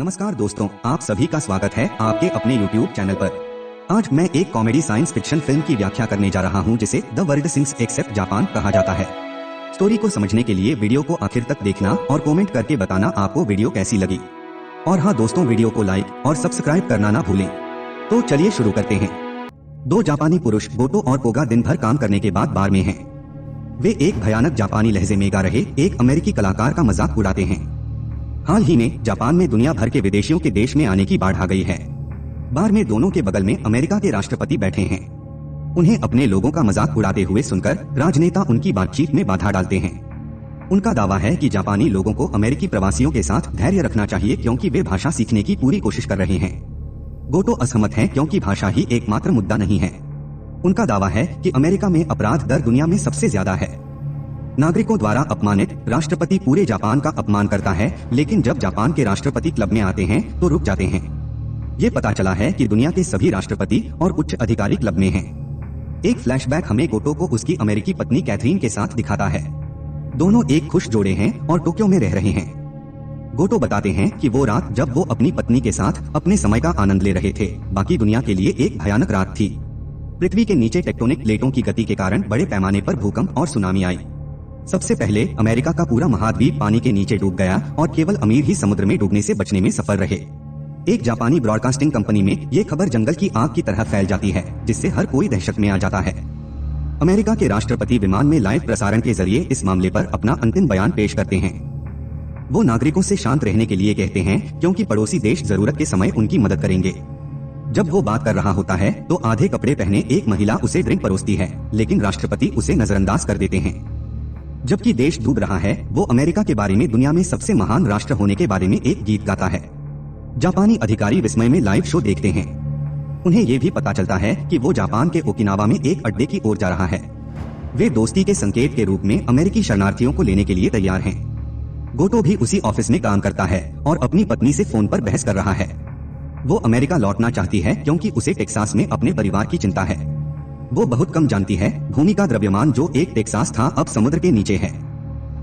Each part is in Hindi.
नमस्कार दोस्तों, आप सभी का स्वागत है आपके अपने YouTube चैनल पर। आज मैं एक कॉमेडी साइंस फिक्शन फिल्म की व्याख्या करने जा रहा हूं जिसे the world sinks except Japan कहा जाता है। स्टोरी को समझने के लिए वीडियो को आखिर तक देखना और कमेंट करके बताना आपको वीडियो कैसी लगी। और हाँ दोस्तों, वीडियो को लाइक और सब्सक्राइब करना ना भूलें। तो चलिए शुरू करते हैं। दो जापानी पुरुष गोटो और कोगा दिन भर काम करने के बाद बार में हैं। वे एक भयानक जापानी लहजे में गा रहे एक अमेरिकी कलाकार का मजाक उड़ाते हैं। हाल ही में जापान में दुनिया भर के विदेशियों के देश में आने की बाढ़ आ गई है। बार में दोनों के बगल में अमेरिका के राष्ट्रपति बैठे हैं। उन्हें अपने लोगों का मजाक उड़ाते हुए सुनकर राजनेता उनकी बातचीत में बाधा डालते हैं। उनका दावा है कि जापानी लोगों को अमेरिकी प्रवासियों के साथ धैर्य रखना चाहिए क्योंकि वे भाषा सीखने की पूरी कोशिश कर रहे हैं। गोटो असहमत हैं क्योंकि भाषा ही एकमात्र मुद्दा नहीं है। उनका दावा है कि अमेरिका में अपराध दर दुनिया में सबसे ज्यादा है। नागरिकों द्वारा अपमानित राष्ट्रपति पूरे जापान का अपमान करता है, लेकिन जब जापान के राष्ट्रपति क्लब में आते हैं तो रुक जाते हैं। ये पता चला है कि दुनिया के सभी राष्ट्रपति और उच्च अधिकारी क्लब में हैं। एक फ्लैशबैक हमें गोटो को उसकी अमेरिकी पत्नी कैथरीन के साथ दिखाता है। दोनों एक खुश जोड़े हैं और टोक्यो में रह रहे हैं। गोटो बताते हैं कि वो रात जब वो अपनी पत्नी के साथ अपने समय का आनंद ले रहे थे, बाकी दुनिया के लिए एक भयानक रात थी। पृथ्वी के नीचे टेक्टोनिक प्लेटों की गति के कारण बड़े पैमाने पर भूकंप और सुनामी आई। सबसे पहले अमेरिका का पूरा महाद्वीप पानी के नीचे डूब गया और केवल अमीर ही समुद्र में डूबने से बचने में सफल रहे। एक जापानी ब्रॉडकास्टिंग कंपनी में ये खबर जंगल की आग की तरह फैल जाती है, जिससे हर कोई दहशत में आ जाता है। अमेरिका के राष्ट्रपति विमान में लाइव प्रसारण के जरिए इस मामले पर अपना अंतिम बयान पेश करते हैं। वो नागरिकों से शांत रहने के लिए कहते हैं क्योंकि पड़ोसी देश जरूरत के समय उनकी मदद करेंगे। जब वो बात कर रहा होता है तो आधे कपड़े पहने एक महिला उसे ड्रिंक परोसती है, लेकिन राष्ट्रपति उसे नजरअंदाज कर देते हैं। जबकि देश डूब रहा है, वो अमेरिका के बारे में दुनिया में सबसे महान राष्ट्र होने के बारे में एक गीत गाता है। जापानी अधिकारी विस्मय में लाइव शो देखते हैं। उन्हें ये भी पता चलता है कि वो जापान के ओकिनावा में एक अड्डे की ओर जा रहा है। वे दोस्ती के संकेत के रूप में अमेरिकी शरणार्थियों को लेने के लिए तैयार हैं। गोटो भी उसी ऑफिस में काम करता है और अपनी पत्नी से फोन पर बहस कर रहा है। वो अमेरिका लौटना चाहती है क्योंकि उसे टेक्सास में अपने परिवार की चिंता है। वो बहुत कम जानती है, भूमि का द्रव्यमान जो एक टेक्सास था अब समुद्र के नीचे है।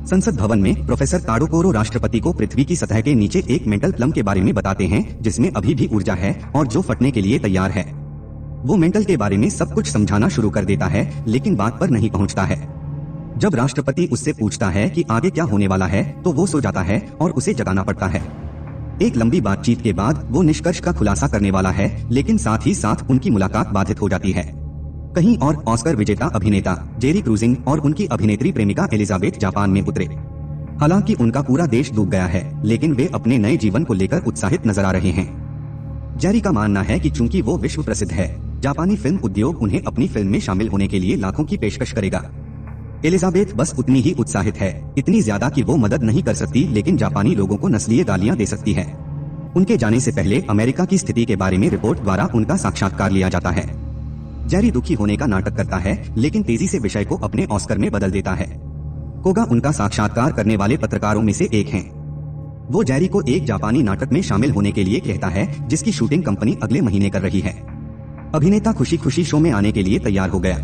संसद भवन में प्रोफेसर ताडोकोरो राष्ट्रपति को पृथ्वी की सतह के नीचे एक मेंटल प्लम के बारे में बताते हैं जिसमें अभी भी ऊर्जा है और जो फटने के लिए तैयार है। वो मेंटल के बारे में सब कुछ समझाना शुरू कर देता है, लेकिन बात पर नहीं पहुंचता है। जब राष्ट्रपति उससे पूछता है कि आगे क्या होने वाला है तो वो सो जाता है और उसे जगाना पड़ता है। एक लंबी बातचीत के बाद वो निष्कर्ष का खुलासा करने वाला है, लेकिन साथ ही साथ उनकी मुलाकात बाधित हो जाती है। कहीं और ऑस्कर विजेता अभिनेता जेरी क्रूजिंग और उनकी अभिनेत्री प्रेमिका एलिजाबेथ जापान में उतरे। हालांकि उनका पूरा देश डूब गया है, लेकिन वे अपने नए जीवन को लेकर उत्साहित नजर आ रहे हैं। जेरी का मानना है कि चूंकि वो विश्व प्रसिद्ध है, जापानी फिल्म उद्योग उन्हें अपनी फिल्म में शामिल होने के लिए लाखों की पेशकश करेगा। एलिजाबेथ बस उतनी ही उत्साहित है, इतनी ज्यादा कि वो मदद नहीं कर सकती, लेकिन जापानी लोगों को नस्लीय गालियां दे सकती है। उनके जाने से पहले अमेरिका की स्थिति के बारे में रिपोर्ट द्वारा उनका साक्षात्कार लिया जाता है। जेरी दुखी होने का नाटक करता है, लेकिन तेजी से विषय को अपने ऑस्कर में बदल देता है। कोगा उनका साक्षात्कार करने वाले पत्रकारों में से एक हैं। वो जेरी को एक जापानी नाटक में शामिल होने के लिए कहता है जिसकी शूटिंग कंपनी अगले महीने कर रही है। अभिनेता खुशी खुशी शो में आने के लिए तैयार हो गया।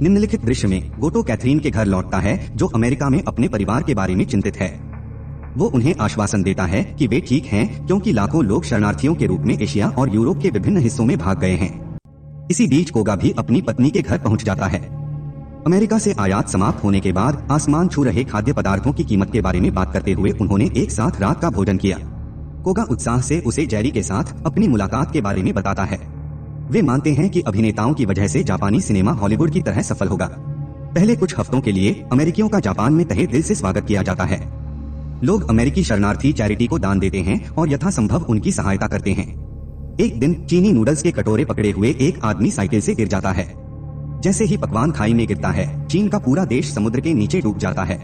निम्नलिखित दृश्य में गोटो कैथरीन के घर लौटता है जो अमेरिका में अपने परिवार के बारे में चिंतित है। वो उन्हें आश्वासन देता है कि वे ठीक हैं क्योंकि लाखों लोग शरणार्थियों के रूप में एशिया और यूरोप के विभिन्न हिस्सों में भाग गए हैं। इसी बीच कोगा भी अपनी पत्नी के घर पहुंच जाता है। अमेरिका से आयात समाप्त होने के बाद आसमान छू रहे खाद्य पदार्थों की कीमत के बारे में बात करते हुए उन्होंने एक साथ रात का भोजन किया। कोगा उत्साह से उसे जेरी के साथ अपनी मुलाकात के बारे में बताता है। वे मानते हैं कि अभिनेताओं की वजह से जापानी सिनेमा हॉलीवुड की तरह सफल होगा। पहले कुछ हफ्तों के लिए अमेरिकियों का जापान में तहे दिल से स्वागत किया जाता है। लोग अमेरिकी शरणार्थी चैरिटी को दान देते हैं और यथासंभव उनकी सहायता करते हैं। एक दिन चीनी नूडल्स के कटोरे पकड़े हुए एक आदमी साइकिल से गिर जाता है। जैसे ही पकवान खाई में गिरता है, चीन का पूरा देश समुद्र के नीचे डूब जाता है।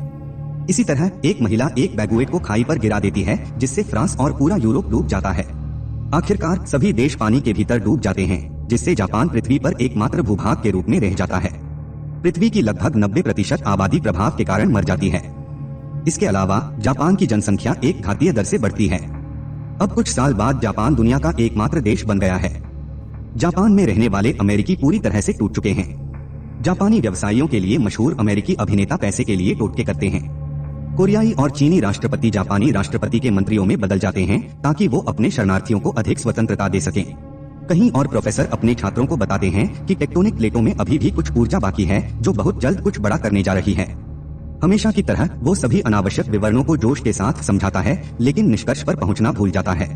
इसी तरह एक महिला एक बैगुएट को खाई पर गिरा देती है, जिससे फ्रांस और पूरा यूरोप डूब जाता है। आखिरकार सभी देश पानी के भीतर डूब जाते हैं, जिससे जापान पृथ्वी पर एकमात्र भूभाग के रूप में रह जाता है। पृथ्वी की लगभग 90% आबादी प्रभाव के कारण मर जाती है। इसके अलावा जापान की जनसंख्या एक घातीय दर से बढ़ती है। अब कुछ साल बाद जापान दुनिया का एकमात्र देश बन गया है। जापान में रहने वाले अमेरिकी पूरी तरह से टूट चुके हैं। जापानी व्यवसायियों के लिए मशहूर अमेरिकी अभिनेता पैसे के लिए टोटके करते हैं। कोरियाई और चीनी राष्ट्रपति जापानी राष्ट्रपति के मंत्रियों में बदल जाते हैं ताकि वो अपने शरणार्थियों को अधिक स्वतंत्रता दे सकें। कहीं और प्रोफेसर अपने छात्रों को बताते हैं कि टेक्टोनिक प्लेटों में अभी भी कुछ ऊर्जा बाकी है जो बहुत जल्द कुछ बड़ा करने जा रही है। हमेशा की तरह वो सभी अनावश्यक विवरणों को जोश के साथ समझाता है, लेकिन निष्कर्ष पर पहुंचना भूल जाता है।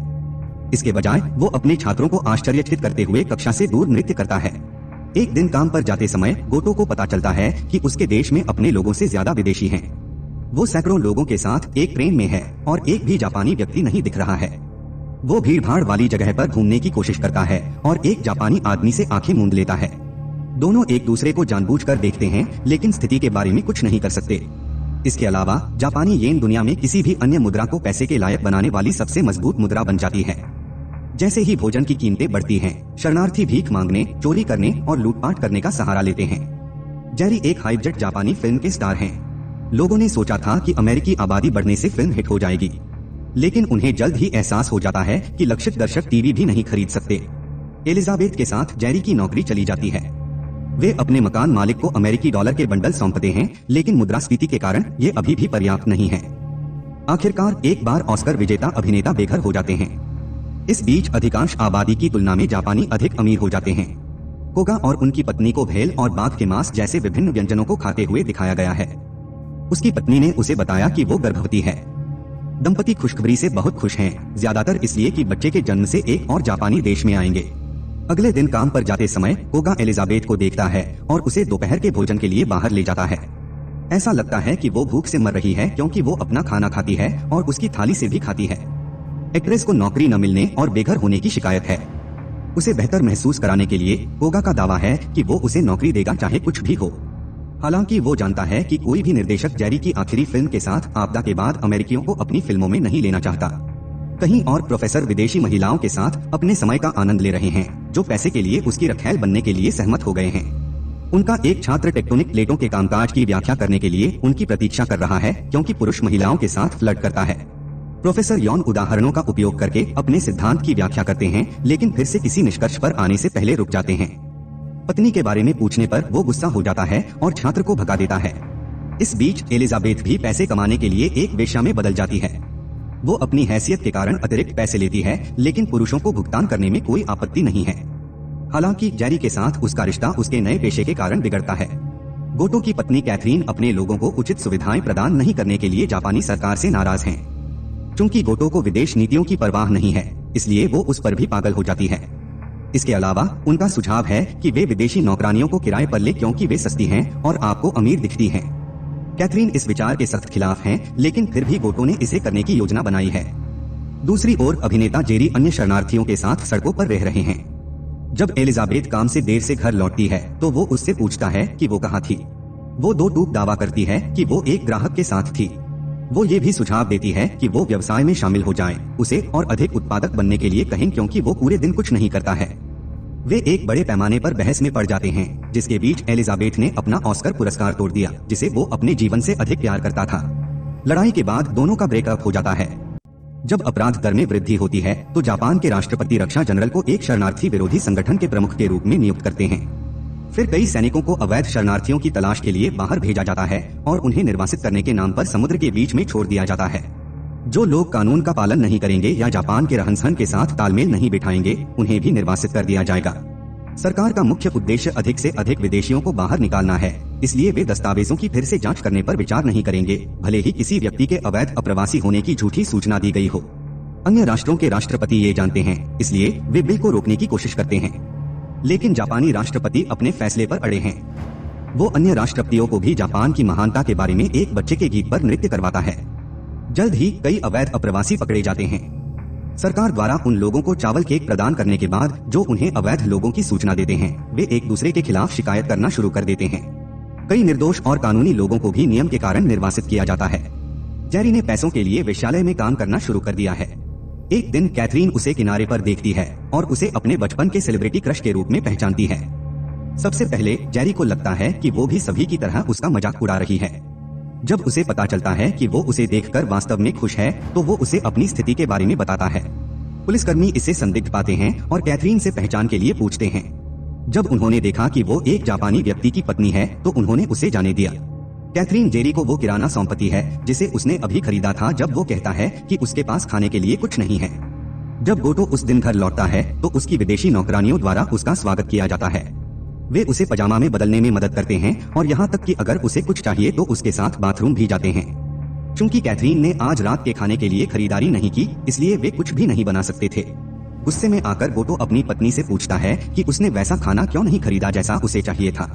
इसके बजाय वो अपने छात्रों को आश्चर्यचकित करते हुए कक्षा से दूर नृत्य करता है। एक दिन काम पर जाते समय गोटो को पता चलता है कि उसके देश में अपने लोगों से ज्यादा विदेशी हैं। वो सैकड़ों लोगों के साथ एक ट्रेन में है और एक भी जापानी व्यक्ति नहीं दिख रहा है। वो भीड़भाड़ वाली जगह पर घूमने की कोशिश करता है और एक जापानी आदमी से आंखें मूंद लेता है। दोनों एक दूसरे को जानबूझकर देखते हैं, लेकिन स्थिति के बारे में कुछ नहीं कर सकते। इसके अलावा जापानी येन दुनिया में किसी भी अन्य मुद्रा को पैसे के लायक बनाने वाली सबसे मजबूत मुद्रा बन जाती है। जैसे ही भोजन की कीमतें बढ़ती हैं, शरणार्थी भीख मांगने, चोरी करने और लूटपाट करने का सहारा लेते हैं। जेरी एक हाइपजेट जापानी फिल्म के स्टार हैं। लोगों ने सोचा था कि अमेरिकी आबादी बढ़ने से फिल्म हिट हो जाएगी, लेकिन उन्हें जल्द ही एहसास हो जाता है कि लक्षित दर्शक टीवी भी नहीं खरीद सकते। एलिजाबेथ के साथ जेरी की नौकरी चली जाती है। वे अपने मकान मालिक को अमेरिकी डॉलर के बंडल सौंपते हैं, लेकिन मुद्रास्फीति के कारण ये अभी भी पर्याप्त नहीं है। आखिरकार एक बार ऑस्कर विजेता अभिनेता बेघर हो जाते हैं। इस बीच अधिकांश आबादी की तुलना में जापानी अधिक अमीर हो जाते हैं। कोगा और उनकी पत्नी को भेल और बाघ के मांस जैसे विभिन्न व्यंजनों को खाते हुए दिखाया गया है। उसकी पत्नी ने उसे बताया कि वो गर्भवती है। दंपति खुशखबरी से बहुत खुश हैं, ज्यादातर इसलिए कि बच्चे के जन्म से एक और जापानी देश में आएंगे। अगले दिन काम पर जाते समय कोगा एलिजाबेथ को देखता है और उसे दोपहर के भोजन के लिए बाहर ले जाता है। ऐसा लगता है कि वो भूख से मर रही है, क्योंकि वो अपना खाना खाती है और उसकी थाली से भी खाती है। एक्ट्रेस को नौकरी न मिलने और बेघर होने की शिकायत है। उसे बेहतर महसूस कराने के लिए कोगा का दावा है कि वो उसे नौकरी देगा, चाहे कुछ भी हो। हालांकि वो जानता है कि कोई भी निर्देशक जेरी की आखिरी फिल्म के साथ आपदा के बाद अमेरिकियों को अपनी फिल्मों में नहीं लेना चाहता। कहीं और प्रोफेसर विदेशी महिलाओं के साथ अपने समय का आनंद ले रहे हैं, जो पैसे के लिए उसकी रखैल बनने के लिए सहमत हो गए हैं। उनका एक छात्र टेक्टोनिक प्लेटों के कामकाज की व्याख्या करने के लिए उनकी प्रतीक्षा कर रहा है, क्योंकि पुरुष महिलाओं के साथ फ्लर्ट करता है। प्रोफेसर यौन उदाहरणों का उपयोग करके अपने सिद्धांत की व्याख्या करते हैं, लेकिन फिर से किसी निष्कर्ष पर आने से पहले रुक जाते हैं। पत्नी के बारे में पूछने पर वो गुस्सा हो जाता है और छात्र को भगा देता है। इस बीच एलिजाबेथ भी पैसे कमाने के लिए एक वेश्या में बदल जाती है। वो अपनी हैसियत के कारण अतिरिक्त पैसे लेती है, लेकिन पुरुषों को भुगतान करने में कोई आपत्ति नहीं है। हालांकि जेरी के साथ उसका रिश्ता उसके नए पेशे के कारण बिगड़ता है। गोटो की पत्नी कैथरीन अपने लोगों को उचित सुविधाएं प्रदान नहीं करने के लिए जापानी सरकार से नाराज हैं। चूंकि गोटो को विदेश नीतियों की परवाह नहीं है, इसलिए वो उस पर भी पागल हो जाती है। इसके अलावा उनका सुझाव है कि वे विदेशी नौकरानियों को किराए पर ले, क्योंकि वे सस्ती हैं और आपको अमीर दिखती हैं। कैथरीन इस विचार के सख्त खिलाफ हैं, लेकिन फिर भी गोटो ने इसे करने की योजना बनाई है। दूसरी ओर अभिनेता जेरी अन्य शरणार्थियों के साथ सड़कों पर रह रहे हैं। जब एलिजाबेथ काम से देर से घर लौटती है तो वो उससे पूछता है कि वो कहाँ थी। वो दो टूक दावा करती है कि वो एक ग्राहक के साथ थी। वो ये भी सुझाव देती है कि वो व्यवसाय में शामिल हो जाएं, उसे और अधिक उत्पादक बनने के लिए कहें, क्योंकि वो पूरे दिन कुछ नहीं करता है। वे एक बड़े पैमाने पर बहस में पड़ जाते हैं, जिसके बीच एलिजाबेथ ने अपना ऑस्कर पुरस्कार तोड़ दिया, जिसे वो अपने जीवन से अधिक प्यार करता था। लड़ाई के बाद दोनों का ब्रेकअप हो जाता है। जब अपराध दर में वृद्धि होती है तो जापान के राष्ट्रपति रक्षा जनरल को एक शरणार्थी विरोधी संगठन के प्रमुख के रूप में नियुक्त करते हैं। फिर कई सैनिकों को अवैध शरणार्थियों की तलाश के लिए बाहर भेजा जाता है और उन्हें निर्वासित करने के नाम पर समुद्र के बीच में छोड़ दिया जाता है। जो लोग कानून का पालन नहीं करेंगे या जापान के रहन सहन के साथ तालमेल नहीं बिठाएंगे, उन्हें भी निर्वासित कर दिया जाएगा। सरकार का मुख्य उद्देश्य अधिक से अधिक विदेशियों को बाहर निकालना है, इसलिए वे दस्तावेजों की फिर से जांच करने पर विचार नहीं करेंगे, भले ही किसी व्यक्ति के अवैध अप्रवासी होने की झूठी सूचना दी गई हो। अन्य राष्ट्रों के राष्ट्रपति ये जानते हैं, इसलिए वे बिल को रोकने की कोशिश करते हैं, लेकिन जापानी राष्ट्रपति अपने फैसले पर अड़े हैं। वो अन्य राष्ट्रपतियों को भी जापान की महानता के बारे में एक बच्चे के गीत पर नृत्य करवाता है। जल्द ही कई अवैध अप्रवासी पकड़े जाते हैं। सरकार द्वारा उन लोगों को चावल केक प्रदान करने के बाद जो उन्हें अवैध लोगों की सूचना देते हैं, वे एक दूसरे के खिलाफ शिकायत करना शुरू कर देते हैं। कई निर्दोष और कानूनी लोगों को भी नियम के कारण निर्वासित किया जाता है। जेरी ने पैसों के लिए वेश्यालय में काम करना शुरू कर दिया है। एक दिन कैथरीन उसे किनारे पर देखती है और उसे अपने बचपन के सेलिब्रिटी क्रश के रूप में पहचानती है। सबसे पहले जेरी को लगता है कि वो भी सभी की तरह उसका मजाक उड़ा रही है। जब उसे पता चलता है कि वो उसे देखकर वास्तव में खुश है, तो वो उसे अपनी स्थिति के बारे में बताता है। पुलिसकर्मी इसे संदिग्ध पाते हैं और कैथरीन से पहचान के लिए पूछते हैं। जब उन्होंने देखा कि वो एक जापानी व्यक्ति की पत्नी है, तो उन्होंने उसे जाने दिया। कैथरीन जेरी को वो किराना सौंपती है जिसे उसने अभी खरीदा था जब वो कहता है कि उसके पास खाने के लिए कुछ नहीं है। जब गोटो उस दिन घर लौटता है तो उसकी विदेशी नौकरानियों द्वारा उसका स्वागत किया जाता है। वे उसे पजामा में बदलने में मदद करते हैं और यहाँ तक कि अगर उसे कुछ चाहिए तो उसके साथ बाथरूम भी जाते हैं। चूंकि कैथरीन ने आज रात के खाने के लिए खरीदारी नहीं की, इसलिए वे कुछ भी नहीं बना सकते थे। गुस्से में आकर गोटो अपनी पत्नी से पूछता है कि उसने वैसा खाना क्यों नहीं खरीदा जैसा उसे चाहिए था।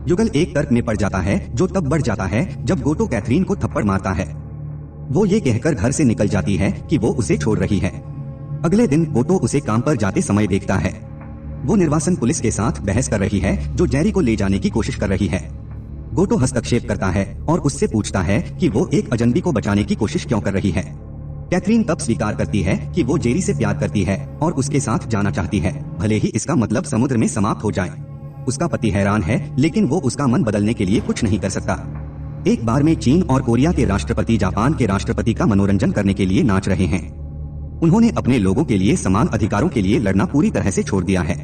युगल एक तर्क में पड़ जाता है जो तब बढ़ जाता है जब गोटो कैथरीन को थप्पड़ मारता है। वो ये कहकर घर से निकल जाती है कि वो उसे छोड़ रही है। अगले दिन गोटो उसे काम पर जाते समय देखता है। वो निर्वासन पुलिस के साथ बहस कर रही है जो जेरी को ले जाने की कोशिश कर रही है। गोटो हस्तक्षेप करता है और उससे पूछता है कि वो एक अजनबी को बचाने की कोशिश क्यों कर रही है। कैथरीन तब स्वीकार करती है कि वो जेरी से प्यार करती है और उसके साथ जाना चाहती है, भले ही इसका मतलब समुद्र में समाप्त हो जाए। उसका पति हैरान है लेकिन वो उसका मन बदलने के लिए कुछ नहीं कर सकता। एक बार में चीन और कोरिया के राष्ट्रपति जापान के राष्ट्रपति का मनोरंजन करने के लिए नाच रहे हैं। उन्होंने अपने लोगों के लिए समान अधिकारों के लिए लड़ना पूरी तरह से छोड़ दिया है।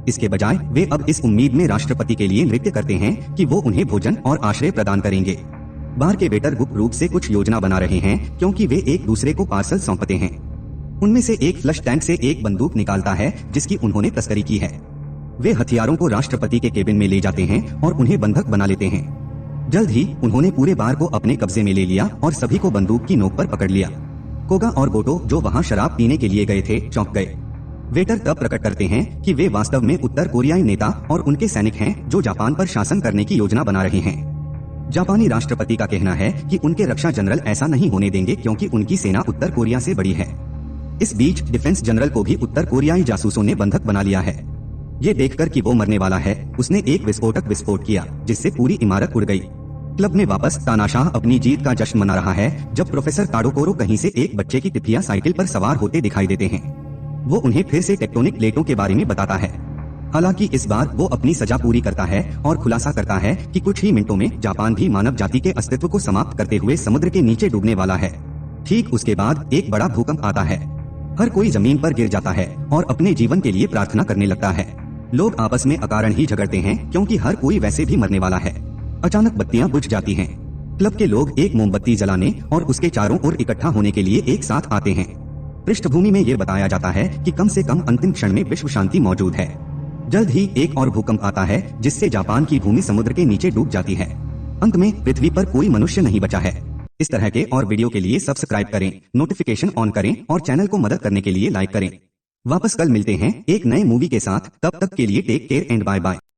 इसके बजाय वे अब इस उम्मीद में राष्ट्रपति के लिए नृत्य करते हैं कि वो उन्हें भोजन और आश्रय प्रदान करेंगे। बार के वेटर गुप्त रूप से कुछ योजना बना रहे हैं क्योंकि वे एक दूसरे को पार्सल सौंपते हैं। उनमें से एक फ्लश टैंक से एक बंदूक निकालता है जिसकी उन्होंने तस्करी की है। वे हथियारों को राष्ट्रपति के केबिन में ले जाते हैं और उन्हें बंधक बना लेते हैं। जल्द ही उन्होंने पूरे बार को अपने कब्जे में ले लिया और सभी को बंदूक की नोक पर पकड़ लिया। कोगा और गोटो जो वहां शराब पीने के लिए गए थे चौंक गए। वेटर तब प्रकट करते हैं कि वे वास्तव में उत्तर कोरियाई नेता और उनके सैनिक हैं जो जापान पर शासन करने की योजना बना रहे हैं। जापानी राष्ट्रपति का कहना है कि उनके रक्षा जनरल ऐसा नहीं होने देंगे क्योंकि उनकी सेना उत्तर कोरिया से बड़ी है। इस बीच डिफेंस जनरल को भी उत्तर कोरियाई जासूसों ने बंधक बना लिया है। ये देखकर कि वो मरने वाला है, उसने एक विस्फोट किया जिससे पूरी इमारत उड़ गई। क्लब में वापस तानाशाह अपनी जीत का जश्न मना रहा है जब प्रोफेसर ताडोकोरो कहीं से एक बच्चे की तिथिया साइकिल पर सवार होते दिखाई देते हैं। वो उन्हें फिर से टेक्टोनिक प्लेटों के बारे में बताता है। हालांकि इस बार वो अपनी सजा पूरी करता है और खुलासा करता है कि कुछ ही मिनटों में जापान भी मानव जाति के अस्तित्व को समाप्त करते हुए समुद्र के नीचे डूबने वाला है। ठीक उसके बाद एक बड़ा भूकंप आता है। हर कोई जमीन पर गिर जाता है और अपने जीवन के लिए प्रार्थना करने लगता है। लोग आपस में अकारण ही झगड़ते हैं क्योंकि हर कोई वैसे भी मरने वाला है। अचानक बत्तियां बुझ जाती हैं। क्लब के लोग एक मोमबत्ती जलाने और उसके चारों ओर इकट्ठा होने के लिए एक साथ आते हैं। पृष्ठभूमि में ये बताया जाता है कि कम से कम अंतिम क्षण में विश्व शांति मौजूद है। जल्द ही एक और भूकंप आता है जिससे जापान की भूमि समुद्र के नीचे डूब जाती है। अंत में पृथ्वी पर कोई मनुष्य नहीं बचा है। इस तरह के और वीडियो के लिए सब्सक्राइब करें, नोटिफिकेशन ऑन करें और चैनल को मदद करने के लिए लाइक करें। वापस कल मिलते हैं एक नए मूवी के साथ। तब तक के लिए take care and bye bye.